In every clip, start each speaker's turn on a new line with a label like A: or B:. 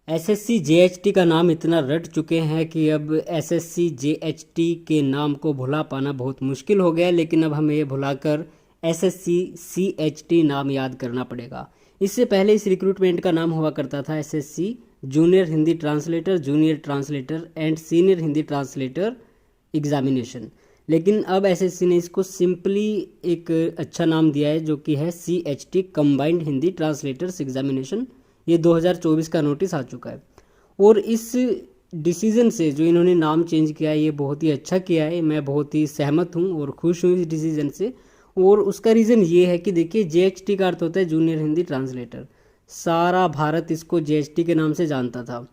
A: SSC जेएचटी का नाम इतना रट चुके हैं कि अब एसएससी जेएचटी के नाम को भुला पाना बहुत मुश्किल हो गया है, लेकिन अब हमें ये भुलाकर एसएससी सीएचटी नाम याद करना पड़ेगा। इससे पहले इस रिक्रूटमेंट का नाम हुआ करता था SSC junior Hindi translator, junior translator and senior Hindi translator examination, लेकिन अब एसएससी ने इसको सिंपली एक अच्छा नाम दिया है जो कि है CHT combined Hindi translators examination. ये 2024 का नोटिस आ चुका है और इस डिसीज़न से जो इन्होंने नाम चेंज किया है ये बहुत ही अच्छा किया है। मैं बहुत ही सहमत हूँ और खुश हूँ इस डिसीज़न से। और उसका रीज़न ये है कि देखिए, जेएचटी का अर्थ होता है जूनियर हिंदी ट्रांसलेटर। सारा भारत इसको जेएचटी के नाम से जानता था,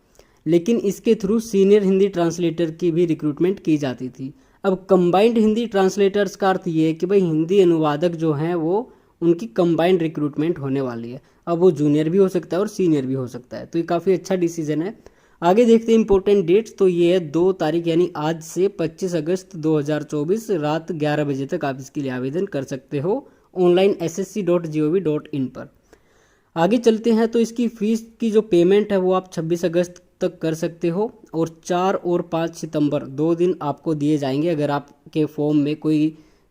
A: लेकिन इसके थ्रू सीनियर हिंदी ट्रांसलेटर की भी रिक्रूटमेंट की जाती थी। अब कंबाइंड हिंदी ट्रांसलेटर्स का अर्थ ये है कि भाई हिंदी अनुवादक जो हैं वो उनकी कंबाइंड रिक्रूटमेंट होने वाली है। अब वो जूनियर भी हो सकता है और सीनियर भी हो सकता है, तो ये काफ़ी अच्छा डिसीजन है। आगे देखते हैं इंपॉर्टेंट डेट्स। तो ये है 2 तारीख यानी आज से 25 अगस्त 2024 रात 11 बजे तक आप इसके लिए आवेदन कर सकते हो ऑनलाइन ssc.gov.in पर। आगे चलते हैं तो इसकी फ़ीस की जो पेमेंट है वो आप 26 अगस्त तक कर सकते हो और 4 और 5 सितंबर 2 दिन आपको दिए जाएंगे। अगर आपके फॉर्म में कोई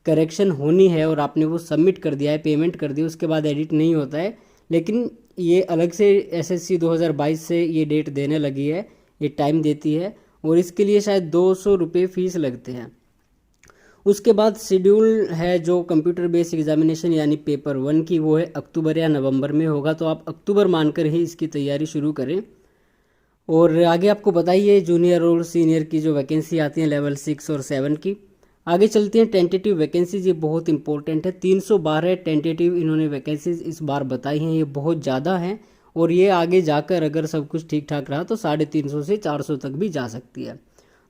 A: करेक्शन होनी है और आपने वो सबमिट कर दिया है, पेमेंट कर दी, उसके बाद एडिट नहीं होता है, लेकिन ये अलग से एसएससी 2022 से ये डेट देने लगी है, ये टाइम देती है और इसके लिए शायद 200 रुपये फ़ीस लगते हैं। उसके बाद शेड्यूल है जो कंप्यूटर बेस्ड एग्जामिनेशन यानी पेपर 1 की, वो है अक्टूबर या नवंबर में होगा, तो आप अक्टूबर मानकर ही इसकी तैयारी शुरू करें। और आगे आपको बताइए जूनियर और सीनियर की जो वैकेंसी आती है लेवल 6 और 7 की। आगे चलते हैं टेंटेटिव वैकेंसीज, ये बहुत इंपॉर्टेंट है। 312 टेंटेटिव इन्होंने वैकेंसीज इस बार बताई हैं, ये बहुत ज़्यादा हैं और ये आगे जाकर अगर सब कुछ ठीक ठाक रहा तो 350 से 400 तक भी जा सकती है।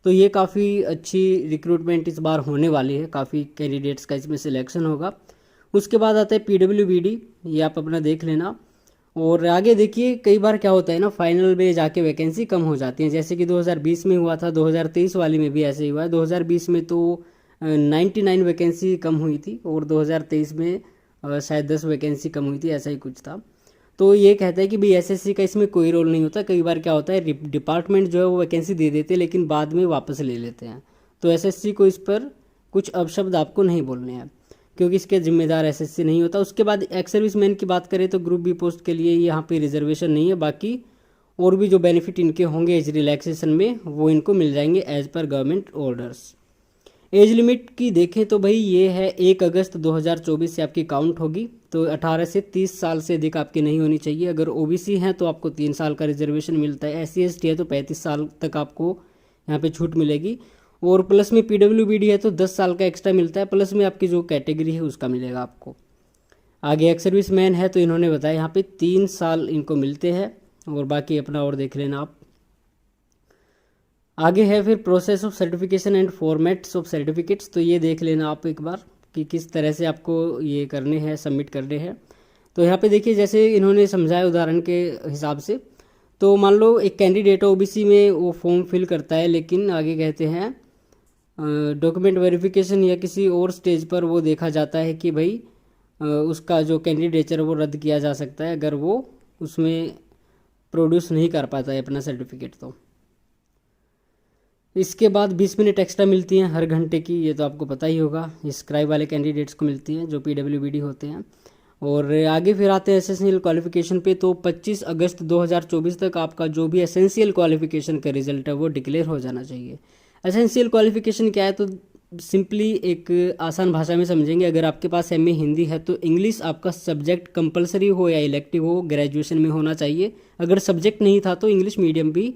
A: तो ये काफ़ी अच्छी रिक्रूटमेंट इस बार होने वाली है, काफ़ी कैंडिडेट्स का इसमें सिलेक्शन होगा। उसके बाद आता है पीडब्ल्यूबीडी, ये आप अपना देख लेना। और आगे देखिए, कई बार क्या होता है ना, फाइनल में जाके वैकेंसी कम हो जाती है, जैसे कि 2020 में हुआ था, 2023 वाली में भी ऐसे ही हुआ है। 2020 में तो 99 वैकेंसी कम हुई थी और 2023 में शायद 10 वैकेंसी कम हुई थी, ऐसा ही कुछ था। तो ये कहता है कि भाई एसएससी का इसमें कोई रोल नहीं होता। कई बार क्या होता है, डिपार्टमेंट जो है वो वैकेंसी दे देते हैं लेकिन बाद में वापस ले लेते हैं, तो एसएससी को इस पर कुछ अपशब्द आपको नहीं बोलने हैं क्योंकि इसके जिम्मेदार एसएससी नहीं होता। उसके बाद एक्स सर्विसमैन की बात करें तो ग्रुप बी पोस्ट के लिए यहाँ पे रिजर्वेशन नहीं है, बाकी और भी जो बेनिफिट इनके होंगे एज रिलैक्सेशन में वो इनको मिल जाएंगे as per government orders. Age limit की देखें तो भाई ये है 1 अगस्त 2024 से आपकी काउंट होगी, तो 18 से 30 साल से अधिक आपकी नहीं होनी चाहिए। अगर ओबीसी हैं तो आपको 3 साल का रिजर्वेशन मिलता है, SC ST है तो 35 साल तक आपको यहाँ पे छूट मिलेगी और प्लस में पीडब्ल्यूबीडी है तो 10 साल का एक्स्ट्रा मिलता है, प्लस में आपकी जो कैटेगरी है उसका मिलेगा आपको। आगे एक्स सर्विस मैन है तो इन्होंने बताया यहाँ पे 3 साल इनको मिलते हैं और बाकी अपना और देख लेना आप। आगे है फिर process of certification and formats of certificates, तो ये देख लेना आप एक बार कि किस तरह से आपको ये करने हैं, सबमिट करने हैं। तो यहाँ पे देखिए जैसे इन्होंने समझाया उदाहरण के हिसाब से, तो मान लो एक कैंडिडेट ओबीसी में वो फॉर्म फिल करता है, लेकिन आगे कहते हैं डॉक्यूमेंट वेरिफिकेशन या किसी और स्टेज पर वो देखा जाता है कि भाई उसका जो कैंडिडेचर वो रद्द किया जा सकता है अगर वो उसमें प्रोड्यूस नहीं कर पाता है अपना सर्टिफिकेट। तो इसके बाद 20 मिनट एक्स्ट्रा मिलती हैं हर घंटे की, ये तो आपको पता ही होगा, स्क्राइब वाले कैंडिडेट्स को मिलती हैं जो पीडब्ल्यूबीडी होते हैं। और आगे फिर आते हैं एसेंशियल क्वालिफिकेशन पे, तो 25 अगस्त 2024 तक आपका जो भी एसेंशियल क्वालिफिकेशन का रिजल्ट है वो डिक्लेयर हो जाना चाहिए। एसेंशियल क्वालिफिकेशन क्या है, तो सिंपली एक आसान भाषा में समझेंगे, अगर आपके पास MA हिंदी है तो इंग्लिश आपका सब्जेक्ट कंपलसरी हो या इलेक्टिव हो ग्रेजुएशन में होना चाहिए। अगर सब्जेक्ट नहीं था तो इंग्लिश मीडियम भी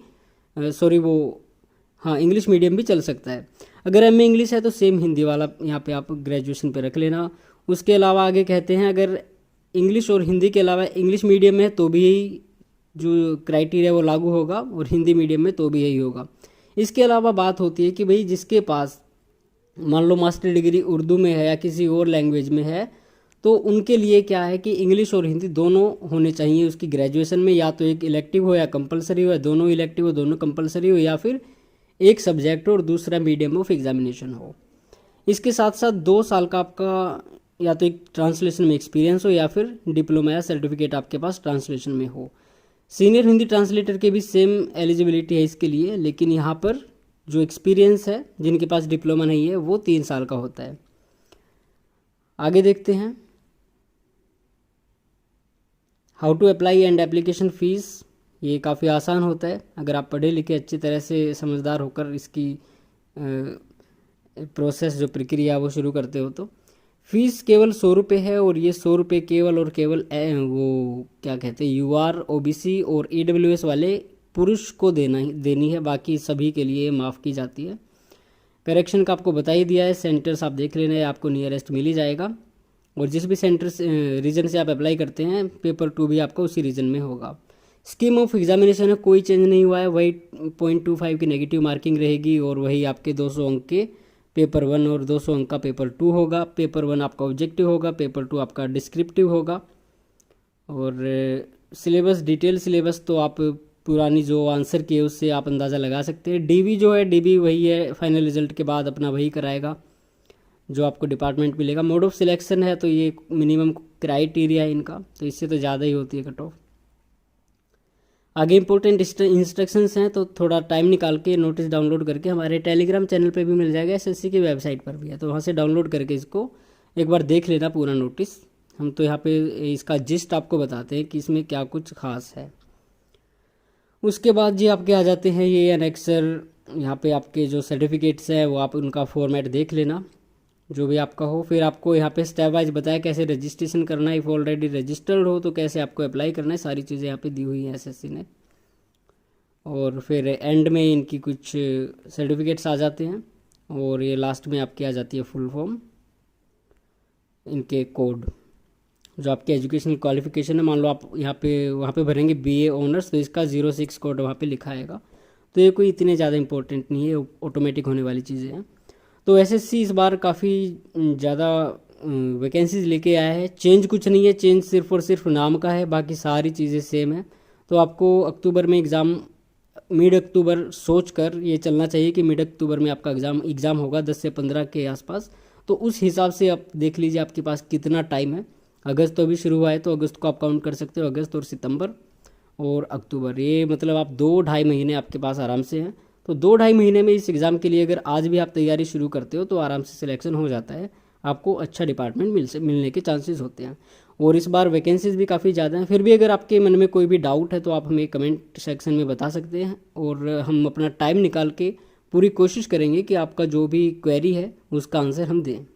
A: इंग्लिश मीडियम भी चल सकता है। अगर MA इंग्लिश है तो सेम हिंदी वाला यहाँ पे आप ग्रेजुएशन पे रख लेना। उसके अलावा आगे कहते हैं अगर इंग्लिश और हिंदी के अलावा इंग्लिश मीडियम में है तो भी जो क्राइटेरिया वो लागू होगा और हिंदी मीडियम में तो भी यही होगा। इसके अलावा बात होती है कि भाई जिसके पास मान लो मास्टर डिग्री उर्दू में है या किसी और लैंग्वेज में है तो उनके लिए क्या है कि इंग्लिश और हिंदी दोनों होने चाहिए उसकी ग्रेजुएशन में, या तो एक इलेक्टिव हो या कंपलसरी हो, या दोनों इलेक्टिव हो दोनों कंपलसरी हो, या फिर एक सब्जेक्ट और दूसरा मीडियम ऑफ एग्जामिनेशन हो। इसके साथ साथ 2 साल का आपका या तो एक ट्रांसलेशन में एक्सपीरियंस हो या फिर डिप्लोमा या सर्टिफिकेट आपके पास ट्रांसलेशन में हो। सीनियर हिंदी ट्रांसलेटर के भी सेम एलिजिबिलिटी है इसके लिए, लेकिन यहाँ पर जो एक्सपीरियंस है जिनके पास डिप्लोमा नहीं है वो 3 साल का होता है। आगे देखते हैं how to apply and application fees. ये काफ़ी आसान होता है अगर आप पढ़े लिखे अच्छी तरह से समझदार होकर इसकी प्रोसेस जो प्रक्रिया वो शुरू करते हो तो। फीस केवल 100 रुपये है और ये 100 रुपये केवल और केवल वो क्या कहते हैं UR OBC और EWS वाले पुरुष को देनी है, बाकी सभी के लिए माफ़ की जाती है। करेक्शन का आपको बता ही दिया है, सेंटर्स आप देख लेना है, आपको नियरेस्ट मिल ही जाएगा। और जिस भी सेंटर रीजन से आप अप्लाई करते हैं पेपर 2 भी आपका उसी रीजन में होगा। स्कीम ऑफ एग्जामिनेशन है कोई चेंज नहीं हुआ है, वही 0.25 की नेगेटिव मार्किंग रहेगी और वही आपके 200 अंक के पेपर 1 और 200 अंक का पेपर 2 होगा। पेपर 1 आपका ऑब्जेक्टिव होगा, पेपर 2 आपका डिस्क्रिप्टिव होगा। और सिलेबस डिटेल सिलेबस तो आप पुरानी जो आंसर किए उससे आप अंदाज़ा लगा सकते हैं। DB जो है DB वही है, फाइनल रिजल्ट के बाद अपना वही कराएगा जो आपको डिपार्टमेंट मिलेगा। मोड ऑफ सिलेक्शन है तो ये मिनिमम क्राइटेरिया है इनका, तो इससे तो ज़्यादा ही होती है कट ऑफ। आगे इंपॉर्टेंट इंस्ट्रक्शंस हैं तो थोड़ा टाइम निकाल के नोटिस डाउनलोड करके हमारे टेलीग्राम चैनल पे भी मिल जाएगा, SSC की वेबसाइट पर भी है, तो वहाँ से डाउनलोड करके इसको एक बार देख लेना पूरा नोटिस। हम तो यहाँ पे इसका जिस्ट आपको बताते हैं कि इसमें क्या कुछ खास है। उसके बाद जी आपके आ जाते हैं ये एनेक्सर, यहाँ पे आपके जो सर्टिफिकेट्स है वो आप उनका फॉर्मेट देख लेना जो भी आपका हो। फिर आपको यहाँ पे स्टेप वाइज बताया कैसे रजिस्ट्रेशन करना है, इफ़ ऑलरेडी रजिस्टर्ड हो तो कैसे आपको अप्लाई करना है, सारी चीज़ें यहाँ पे दी हुई हैं SSC ने। और फिर एंड में इनकी कुछ सर्टिफिकेट्स आ जाते हैं और ये लास्ट में आपकी आ जाती है फुल फॉर्म, इनके कोड जो आपके एजुकेशनल क्वालिफिकेशन है। मान लो आप यहाँ पे वहाँ पे भरेंगे BA ऑनर्स तो इसका 06 कोड वहाँ पे लिखा आएगा, तो ये कोई इतने ज़्यादा इंपॉर्टेंट नहीं है, ऑटोमेटिक होने वाली चीज़ें हैं। तो SSC इस बार काफ़ी ज़्यादा वैकेंसीज लेके आया है। चेंज कुछ नहीं है, चेंज सिर्फ और सिर्फ नाम का है, बाकी सारी चीज़ें सेम है। तो आपको अक्टूबर में मिड अक्टूबर सोच कर ये चलना चाहिए कि मिड अक्टूबर में आपका एग्ज़ाम होगा 10 से 15 के आसपास। तो उस हिसाब से आप देख लीजिए आपके पास कितना टाइम है। अगस्त तो अभी शुरू हुआ है तो अगस्त को आप काउंट कर सकते हो, अगस्त और सितंबर और अक्टूबर, ये मतलब आप 2-2.5 महीने आपके पास आराम से हैं। तो 2-2.5 महीने में इस एग्ज़ाम के लिए अगर आज भी आप तैयारी शुरू करते हो तो आराम से सिलेक्शन हो जाता है, आपको अच्छा डिपार्टमेंट मिलने के चांसेस होते हैं। और इस बार वैकेंसीज भी काफ़ी ज़्यादा हैं। फिर भी अगर आपके मन में कोई भी डाउट है तो आप हमें कमेंट सेक्शन में बता सकते हैं और हम अपना टाइम निकाल के पूरी कोशिश करेंगे कि आपका जो भी क्वेरी है उसका आंसर हम दें।